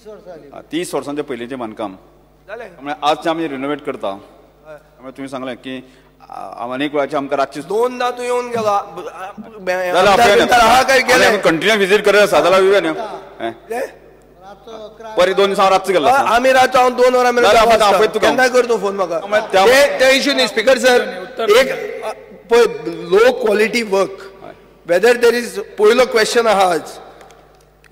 30 वर्सांचे पयलींचें बांदकाम त्यामुळे आज आमी रिनोवेट करता त्यामुळे तुम्ही सांगलें की अनेक वेळाचे आमकां रातची 2दा तूं येवन गेला कंटिन्यू विजीट करत आसा जाल्यार येवया न्ही बरें 2 दिसां रातचो गेलो आमी रातचो हांव 2 वरां मेरेन केन्ना करतो फोन म्हाका ते इश्यू न्ही स्पीकर सर एक पळय low quality work whether there is पयलो क्वेश्चन आहा आज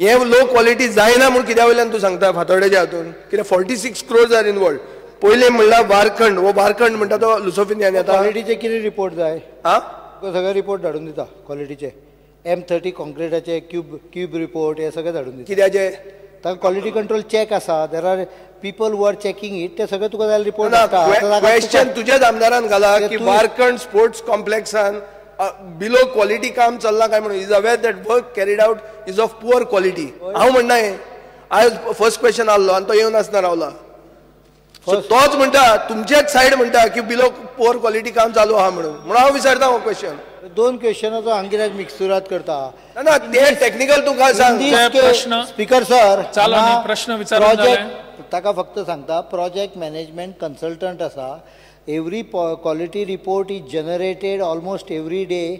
हे लो क्वॉलिटी जायना म्हूण कित्या वयल्यान तूं सांगता फातोर्डेच्या हातून कित्याक 46 crores आर इनवॉल्ड पयले म्हणल्यार वारखंड वो वारखंड म्हणटा तो लुसोफिनियान येता क्वॉलिटीचे कितें रिपोर्ट जाय सगळे रिपोर्ट धाडून दिता क्वॉलिटीचे M30 कॉन्क्रिटाचे क्यूब रिपोर्ट हे सगळे धाडून दिता कित्याचे ताका क्वॉलिटी कंट्रोल चॅक आसा there are people who are checking it ते सगळे तुका जाय रिपोर्ट क्वेश्चन तुझ्याच आमदारान घाला की वारखंड स्पोर्ट्स कॉम्प्लेक्सान बिलो क्वॉलिटी काम चल्ला काय म्हणून is aware that work carried out is of poor quality हांव म्हणना हे आयज फर्स्ट क्वेश्चन आसलो आनी तो येवन आसना रावला तोच म्हणटा तुमचेच सायड म्हणटा की बिलो पुअर क्वॉलिटी काम चालू आहा म्हणून हांव विचारता हो क्वेश्चन 2 क्वेश्चनाचो हांव कित्याक मिक्सुरात करता ना ते टेक्निकल तुका सांग स्पीकर सर प्रश्न विचारला ताका फक्त सांगता प्रोजेक्ट मॅनेजमेंट कन्सल्टंट आसा every quality report is generated almost every day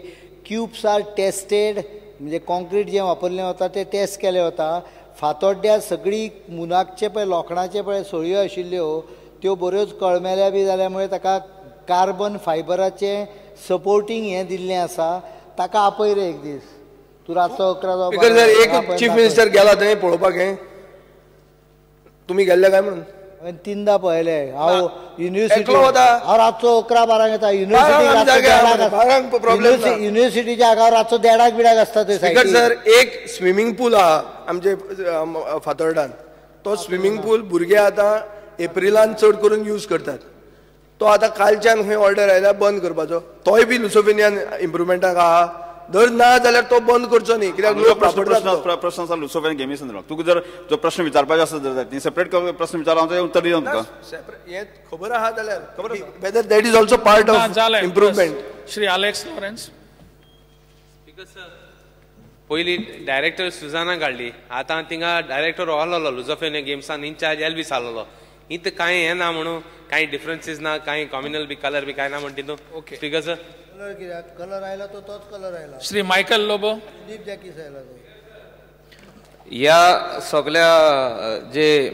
cubes are tested म्हणजे कॉन्क्रीट जे वापरलें वता ते टेस्ट केले वता फातोड्ड्या सगळी मुनाकचे पळय लोखणाचे पळय सोळयो आशिल्ल्यो त्यो बऱ्योच कळमेल्या बी जाल्या मुळे ताका कार्बन फायबराचे सपोर्टींग हें दिल्लें आसा ताका आपय रे एक दीस तूं रातचो 11 एक चीफ मिनिस्टर गेला थंय पळोवपाक हें तुमी गेल्ले काय म्हणून हांवें 3दा पळयले हांव युनिवर्सिटी हांव रातचो 11-12 येता युनिवर्सिटीच्या हांगा रातचो 1:30 बिडाक आसता थंय स्पीकर सर एक स्विमींग पूल आहा आमचे फातोर्डान तो स्विमींग पूल भुरगे आतां एप्रिलान चड करून यूज करतात तो आतां कालच्यान खंय ऑर्डर आयल्या बंद करपाचो तोय बी लुसोफिनियान इम्प्रुवमेंटाक आहा जर ना जाल्यार तो बंद करचो न्ही कित्याक प्रश्न आसा लुसोफिनियान गेमी संदर्भात तुका जर जो प्रश्न विचारपाचो आसा जर सेपरेट प्रश्न विचारला हांव उत्तर दिता तुका हें खबर आहा जाल्यार खबर whether that is also part of improvement Shri Alex Lawrence speaker sir पयली डायरेक्टर सुजाना काडली आतां थिंगा डायरेक्टर आहलो लुसोफिनिया गेम्सान इन्चार्ज एल्विस आहलो इथं कांय हें ना म्हणून कांय डिफरन्सीस ना कांय कॉम्युनल बी कलर बी कांय ना म्हणटा तूं ओके स्पीकर सर कलर कित्याक कलर आयला तो तोच कलर आयला श्री मायकल लोबो दिलीप जॅकीस आयला तो ह्या सगळ्या जे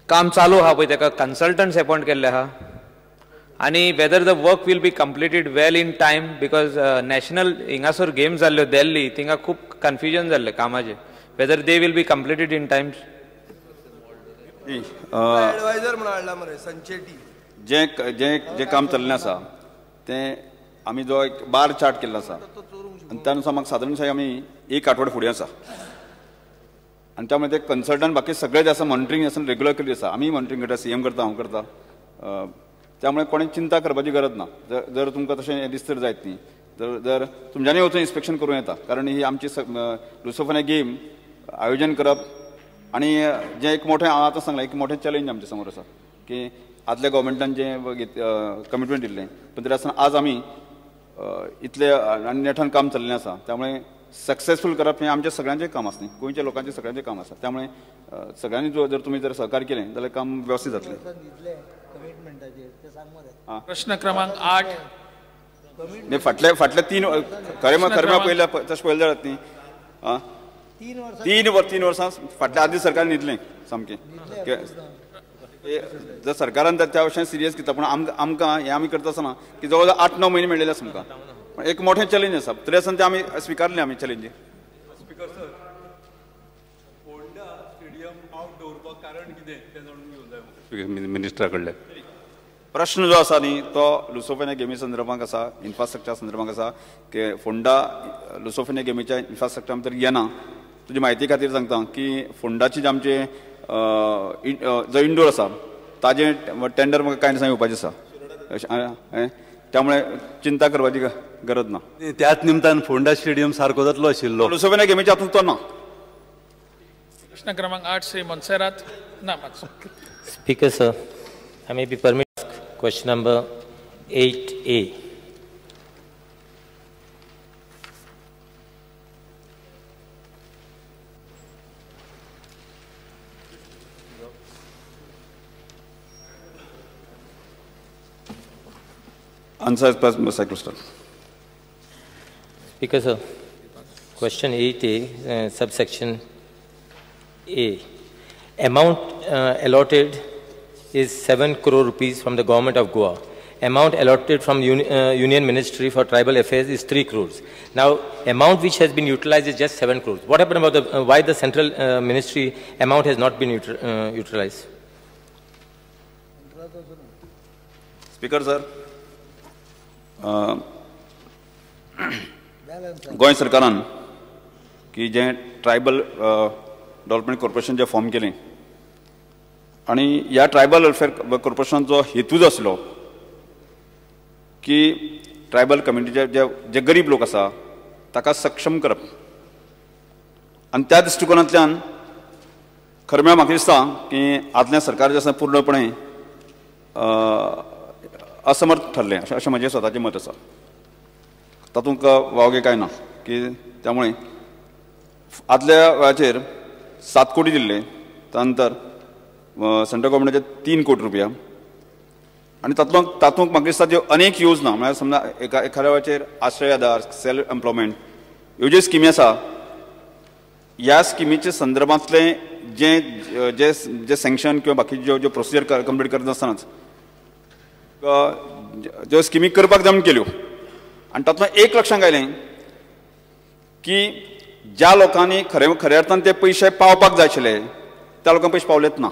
काम चालू आहा पळय ताका कन्सल्टंट्स अपॉइंट केल्ले आहा आनी whether the work will be completed well in time because national हिंगासर गेम्स जाल्ल्यो दिल्ली थिंगा खूब कन्फ्युजन जाल्लें कामाचें whether they will be completed in time adviser म्हणून हाडला मरे संचेटी जे जे जे काम चल्लें आसा तें आमी जो एक बार चार्ट केल्लो आसा आनी त्यानुसार म्हाका सादारणशय आमी 1 आठवडो फुडें आसा आनी त्यामुळे ते कन्सल्टंट बाकी सगळे जे आसा मॉनिटरींग आसा रेग्युलर केल्ली आसा आमी मॉनिटरींग करता CM करता हांव करता त्यामुळे कोणी चिंता करपाची गरज ना जर तुमकां तशें दिसता जायत न्ही जर तुमच्यांनी वचून इन्स्पेक्शन करूं येता कारण ही आमची लुसोफिनिया गेम आयोजन करप आणि जे एक मोठें हांव आतां सांगलां एक मोठें चॅलेंज आमच्या समोर आसा की आदल्या गव्हर्मेंटान जें कमिटमेंट दिल्लें पण तरी आसतना आज आमी इतले नेटान काम चल्लें आसा त्यामुळे सक्सेसफूल करप हें आमच्या सगळ्यांचें काम आसा न्ही गोंयच्या लोकांचें सगळ्यांचें काम आसा त्यामुळे सगळ्यांनी जर तुमी जर सहकार्य केलें जाल्यार काम वेवस्थीत जातलें प्रश्न क्रमांक 8 फाटल्या 3 खरें पयल्या तशें पळयलें जाल्यार न्ही 3 वर्सां फाटल्या आदी सरकारान न्हिदलें सामकें जर सरकारान त्या विशयान सिरियस घेता पूण आमकां हें आमी करता आसतना की जवळ 8-9 म्हयने मेळिल्ले आसा आमकां एक मोठें चॅलेंज आसा तरी आसतना तें आमी स्विकारलें आमी challenge speaker sir Phonda stadium out दवरपाक कारण कितें तें जाणून घेवंक जाय मिनिस्टरा कडल्यान प्रश्न जो आसा न्ही तो लुसोफिनिया गेमी संदर्भांत आसा इन्फ्रास्ट्रक्चर संदर्भांत आसा की फोंडा लुसोफिनिया गेमीच्या इन्फ्रास्ट्रक्चर भितर येना तुजी म्हायती खातीर सांगता की फोंडाची जे आमचे जो इंडोर आसा ताजें टेंडर म्हाका कांय दिसांनी येवपाचें आसा त्यामुळे चिंता करपाची गरज ना त्याच निमतान फोंडा स्टेडियम सारको जातलो आशिल्लो लुसोफिनिया गेमीच्या हातूंत तो ना प्रश्न क्रमांक 8 श्री मनसेरात ना speaker sir I may be permitted question number 8A. Answer as per Mr. Speaker, sir. Question 8A, subsection A. Amount allotted is 7 crore rupees from the government of Goa. Amount allotted from Union Ministry for Tribal Affairs is 3 crores. Now, amount which has been utilized is just 7 crores. What happened about the why the central ministry amount has not been utilized? Speaker, sir. Goa सरकारान की जे tribal development corporation जे form केलें आणि ह्या tribal welfare कॉर्पोरेशनचो हेतूच आसलो की ट्रायबल कम्युनिटीचे जे गरीब लोक आसा ताका सक्षम करप आणि त्या दृश्टिकोनांतल्यान खरें म्हळ्यार म्हाका दिसता की आदलें सरकार जें आसा पूर्णपणे असमर्थ ठरलें अशें म्हजें स्वताचें मत आसा तातूंत वावगे कांय ना की त्यामुळे आदल्या वेळाचेर 7 कोटी दिल्ले त्या नंतर सेंट्रल गव्हर्मेंटाचे 3 कोटी रुपया आणि तातूंत म्हाका दिसता ज्यो अनेक योजना म्हळ्यार समजा एखाद्या वेळाचेर आश्रय आधार सेल्फ एम्प्लॉयमेंट ह्यो ज्यो स्किमी आसा ह्या स्किमीच्या संदर्भांतले जे जे जे सँक्शन किंवा बाकी ज्यो प्रोसिजर कंप्लीट करता आसतनाच ज्यो स्किमी करपाक जाय केल्यो आणि तातूंत एक लक्षांत आयलें की ज्या लोकांनी खऱ्या अर्थान ते पयशे पावपाक जाय आशिल्ले त्या लोकांक पयशे पावलेच ना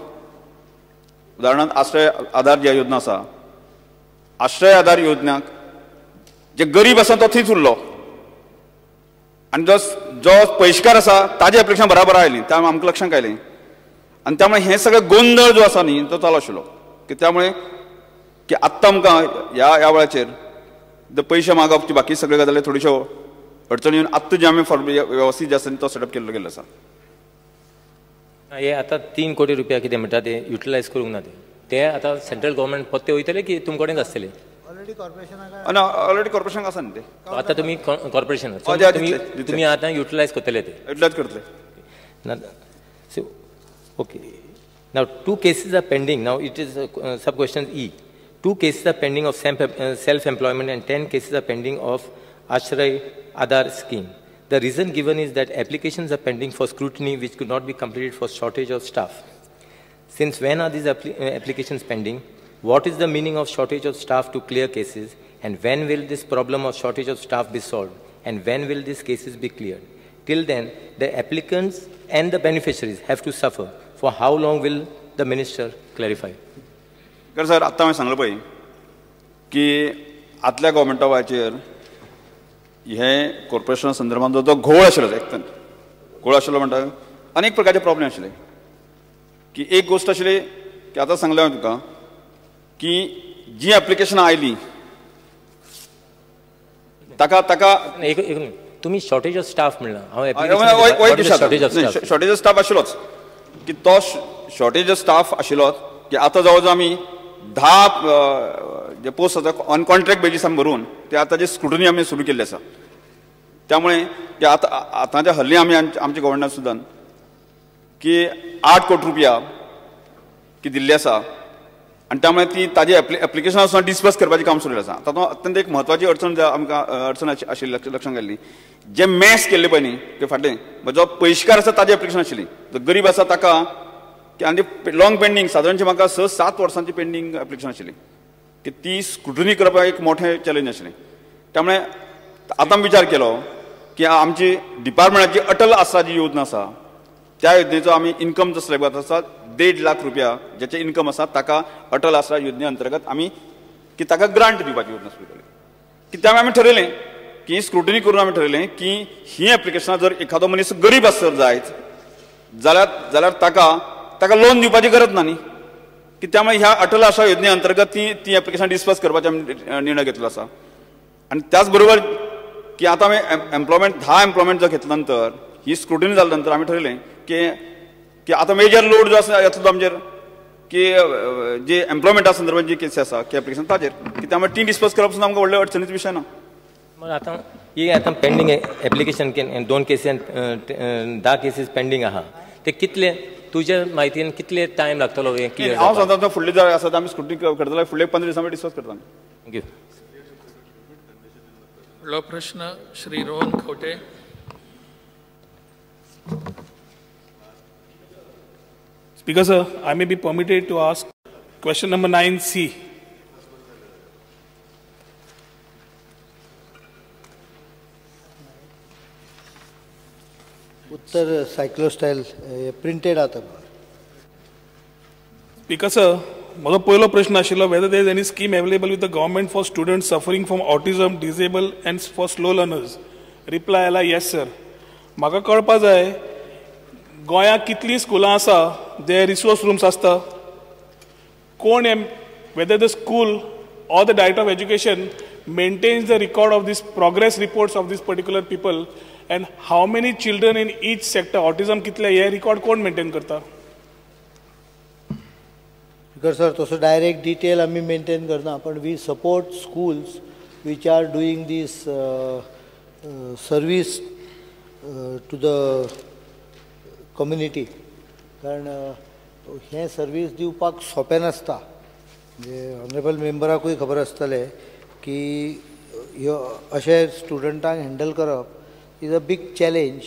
उदाहरणार्थ आश्रय आधार जी योजना आसा आश्रय आधार योजनाक जे गरीब आसा तो थंयच उरलो आणि जो पयशेकार आसा ताजे एप्लिकेशन बराबर आयलीं त्यामुळे आमकां लक्षांत आयलें आणि त्यामुळे हे सगळें गोंधळ जो आसा न्ही तो चालू आशिल्लो की त्यामुळे की आत्तां आमकां ह्या वेळाचेर पयशे मागप बाकी सगळे गजाली थोड्योश्यो अडचणी येवन आत्तां जे आमी वेवस्थीत जे आसा तो सेटअप केल्लो गेल्लो आसा हे आता 3 कोटी रुपया कितें म्हणटा ते युटिलायज करूंक ना ते आता सेंट्रल गव्हर्मेंट पत्ते वयतले की तुम कडेन आसतले ऑलरेडी कॉर्पोरेशनाक आसा न्ही ते आता तुम्ही कॉर्पोरेशन तुम्ही आता युटिलायज करतले ते युटिलायज करतले okay now 2 cases are pending now it is sub question E 2 cases are pending of self employment and 10 cases are pending of Ashray Aadhar scheme. The reason given is that applications are pending for scrutiny which could not be completed for shortage of staff. Since when are these applications pending? What is the meaning of shortage of staff to clear cases? And when will this problem of shortage of staff be solved? And when will these cases be cleared? Till then, the applicants and the beneficiaries have to suffer. For how long will the minister clarify? Sir आत्तां हांवें सांगलें पळय की आदल्या गव्हर्मेंटा वेळाचेर हे कॉर्पोरेशना संदर्भांत जो घोळ आशिल्लो घोळ आशिल्लो म्हणटा अनेक प्रकारचे प्रॉब्लेम आशिल्ले की एक गोष्ट आशिल्ली की आतां सांगलें हांवें तुका की जी एप्लिकेशनां आयलीं ताका एक तुम्ही शॉर्टेज ऑफ स्टाफ म्हणला शॉर्टेज ऑफ स्टाफ आशिल्लोच की तो शॉर्टेज ऑफ स्टाफ आशिल्लोच की आतां जवळ जवळ आमी 10 जे पोस्ट आसा ऑन कॉन्ट्रॅक्ट बेजीस आमी भरून ते आतां जे स्क्रुटनी आमी सुरू केल्ली आसा त्यामुळे जे आतांच्या हल्ली आमी आमच्या गव्हर्नमेंटान सुद्दां की 8 कोटी रुपया की दिल्ली आसा आणि त्यामुळे ती ताजी एप्लिकेशनां सुद्दां डिस्पर्स करपाचें काम सुरू आसा तातूंत अत्यंत एक म्हत्वाची आमकां अडचण आशिल्ली लक्षांत घाल्ली जे मॅस केल्ले पळय न्ही ते फाटलें जो पयशेकार आसा ताजी एप्लिकेशन आशिल्ली जो गरीब आसा ताका आनी लॉंग पेंडींग सादारणशी म्हाका 6-7 वर्सांची पेंडींग एप्लिकेशन आशिल्ली की ती स्क्रुटनी करपाक एक मोठें चॅलेंज आशिल्लें त्यामुळे आतां विचार केलो की आमची डिपार्टमेंटाची अटल आसरा जी योजना आसा त्या योजनेचो आमी इन्कम जो स्लॅब आसा 1.5 लाख रुपया जेचे इन्कम आसा ताका अटल आसरा योजने अंतर्गत आमी की ताका ग्रांट दिवपाची योजना सुरू केली की त्यामुळे आमी ठरयलें की स्क्रुटनी करून आमी ठरयलें की ही एप्लिकेशनां जर एखादो मनीस गरीब आसत जायत जाल्यार ताका लोन दिवपाची गरज ना न्ही की त्यामुळे ह्या अटल आशा योजने अंतर्गत ती एप्लिकेशन डिस्पर्स करपाचो निर्णय घेतलो आसा आणि त्याच बरोबर की आतां आमी 10 एम्प्लॉयमेंट जो घेतल्या नंतर ही स्क्रुटनी जाल्या नंतर आमी ठरयलें की आतां मेजर लोड जो आसा येतलो आमचेर की जे एम्प्लॉयमेंटा संदर्भात जी केसी आसा की एप्लिकेशन ताजेर की त्यामुळे ती डिस्पर्स करप सुद्दां आमकां व्हडले अडचणीचो विशय ना मग आतां pending application 2 cases 10 cases pending आहा ते कितले तुझ्या म्हायतीन कितले टायम लागतलो हे क्लियर हांव सांगता फुडले जर आसा आमी स्क्रुटनी करतले फुडले 15 दिसां डिस्कस करता थँक्यू फुडलो प्रश्न Shri Rohan Khaunte. Speaker sir, I may be permitted to ask question number 9C. उत्तर सायक्लोस्टायल प्रिंटेड आता. Speaker sir, माझो पयलो प्रश्न आशिल्लो whether there is any scheme available with the government for students suffering from autism, disabled and for slow learners. Reply आला yes sir. म्हाका कळपा जाय गोंयांत कितली स्कुलां आसा जे रिसोर्स रूम्स आसता, कोण whether the school or the director of education maintains the record of this progress reports of these particular people, and how many children in each sector, autism कितले हे record कोण maintain करता? Because sir, तसो direct detail आम्ही maintain करना, पण we support schools which are doing this service to the community. कारण हे सर्वीस दिवपाक सोपें नासता. ऑनरेबल मेंबराकूय खबर आसतले की अशे स्टुडंटांक हँडल करप is a big challenge.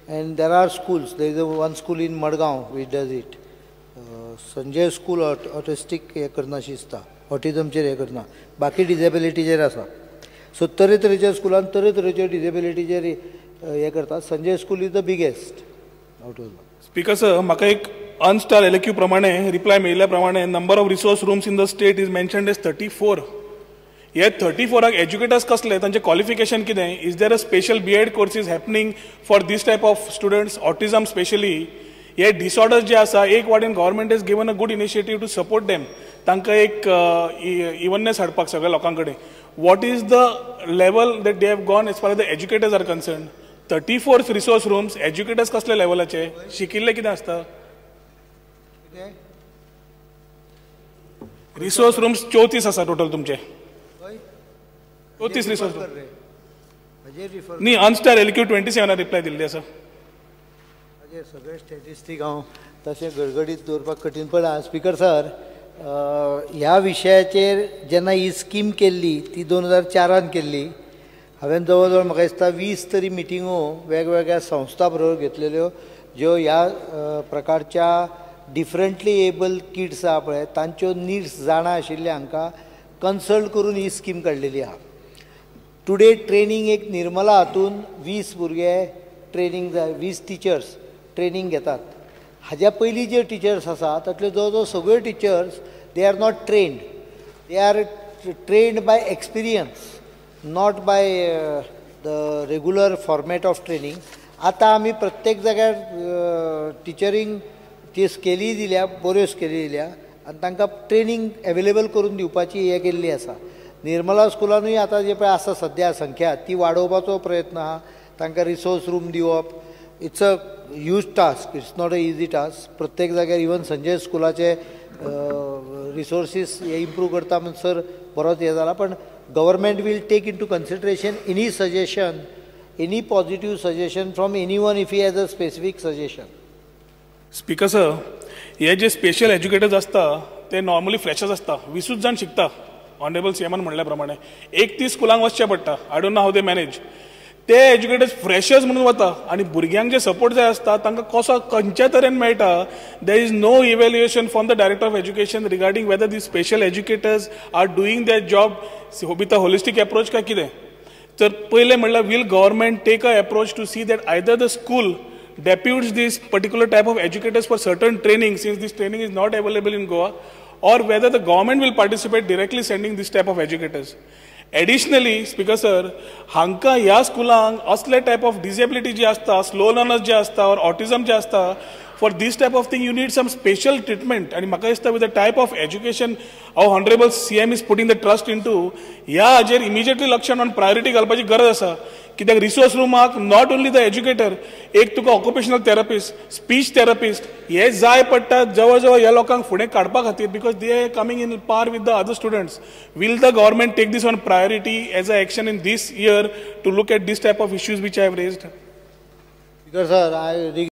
And there are schools, there is one school in Madgaon which does it. Sanjay school autistic हे करना शिजता, ऑटिझमचेर हे करना, बाकी डिसेबिलिटीचेर आसा. सो तरेतरेच्या स्कुलान तरेतरेच्या डिसेबिलिटीचेर हे करता. Sanjay school is the biggest out of. Speaker sir, म्हाका एक अनस्टार एलक्यू प्रमाणे रिप्लाय मेळिल्ल्या प्रमाणे number of resource rooms in the state is mentioned as 34. हे 34 एज्युकेटर्स कसले, तांचे क्वॉलिफिकेशन कितें? Is there a special BEd courses happening for these type of students, autism specially? हे डिसऑर्डर्स जे आसा, एक वाटेन government is given a good initiative to support them, तांकां एक इवननेस हाडपाक सगळ्या लोकां कडेन. What is the level that they have gone as far as the educators are concern? 34 resource rooms, educators कसले लेवलाचे, शिकिल्ले कितें आसता? रिसोर्स रूम्स 34 आसा टोटल तुमचे. 34 रिसोर्स रूम न्ही. अनस्टार एलक्यू 27 रिप्लाय दिल्ली आसा. सगळे स्टॅटिस्टीक हांव तशें गडगडीत दवरपाक कठीण पडला. स्पीकर सर, ह्या विशयाचेर जेन्ना ही स्कीम केल्ली ती 2004 केल्ली, हांवें जवळ जवळ म्हाका दिसता 20 तरी मिटिंगो वेगवेगळ्या संस्था बरोबर घेतलेल्यो, ज्यो ह्या प्रकारच्या डिफरंटली एबल किड्स आहा पळय तांच्यो निड्स जाणा आशिल्ल्या हांकां कन्सल्ट करून ही स्कीम काडलेली आहा. टुडे ट्रेनिंग एक निर्मला हातून 20 भुरगे ट्रेनिंग 20 टिचर्स ट्रेनिंग घेतात. हाज्या पयलीं जे टिचर्स आसा तातल्यो जवळ जवळ सगळ्यो teachers they are not trained, they are trained by experience, not by the regular format of training. आतां आमी प्रत्येक जाग्यार टिचरींग ती स्केली दिल्या, बऱ्यो स्केली दिल्या आनी तांकां ट्रेनिंग एवेलेबल करून दिवपाची हे केल्ली आसा. निर्मला स्कुलानूय आतां जे पळय आसा सद्या संख्या ती वाडोवपाचो प्रयत्न आहा. तांकां रिसोर्स रूम दिवप it's a huge task, it's not a easy task. प्रत्येक जाग्यार इवन संजय स्कुलाचे रिसोर्सीस हे इम्प्रूव करता म्हणसर बरोच हे जाला. पण government will take into consideration any suggestion, any positive suggestion from any one if he has a specific suggestion. Speaker sir, हे जे स्पेशल एज्युकेटर्स आसता ते नॉर्मली फ्रेशर्स आसता, 20 जाण शिकता. ऑनरेबल सीएमान म्हणल्या प्रमाणे 31 स्कुलांक वचचें पडटा. I don't know how they manage. ते एज्युकेटर्स फ्रेशर्स म्हणून वता आनी भुरग्यांक जे सपोर्ट जाय आसता तांकां कसो खंयच्या तरेन मेळटा? There is no evaluation from the director of education regarding whether these special educators are doing their job with a holistic approach काय कितें? तर पयलें म्हणल्यार will government take a approach to see that either the school deputes this particular type of educators for certain training, since this training is not available in Goa, or whether the government will participate directly sending this type of educators. Additionally, Speaker sir, हांकां ह्या स्कुलांक असले type of disability जी आसता, slow learners जे आसता और autism जे आसता, for this type of thing you need some special treatment. And म्हाका दिसता with the type of education our honorable CM is putting the trust into, ह्या हाजेर immediately लक्ष on priority घालपाची गरज आसा. कित्याक रिसोर्स रूमाक नॉट ओन्ली द एज्युकेटर, एक तुका ऑक्युपेशनल थेरपिस्ट, स्पीच थेरपिस्ट हे जाय पडटा जवळ जवळ ह्या लोकांक फुडें काडपा खातीर, because they are coming in par with the other students. Will the government take this on priority as a action in this year to look at these type of issues which I have raised? Because sir,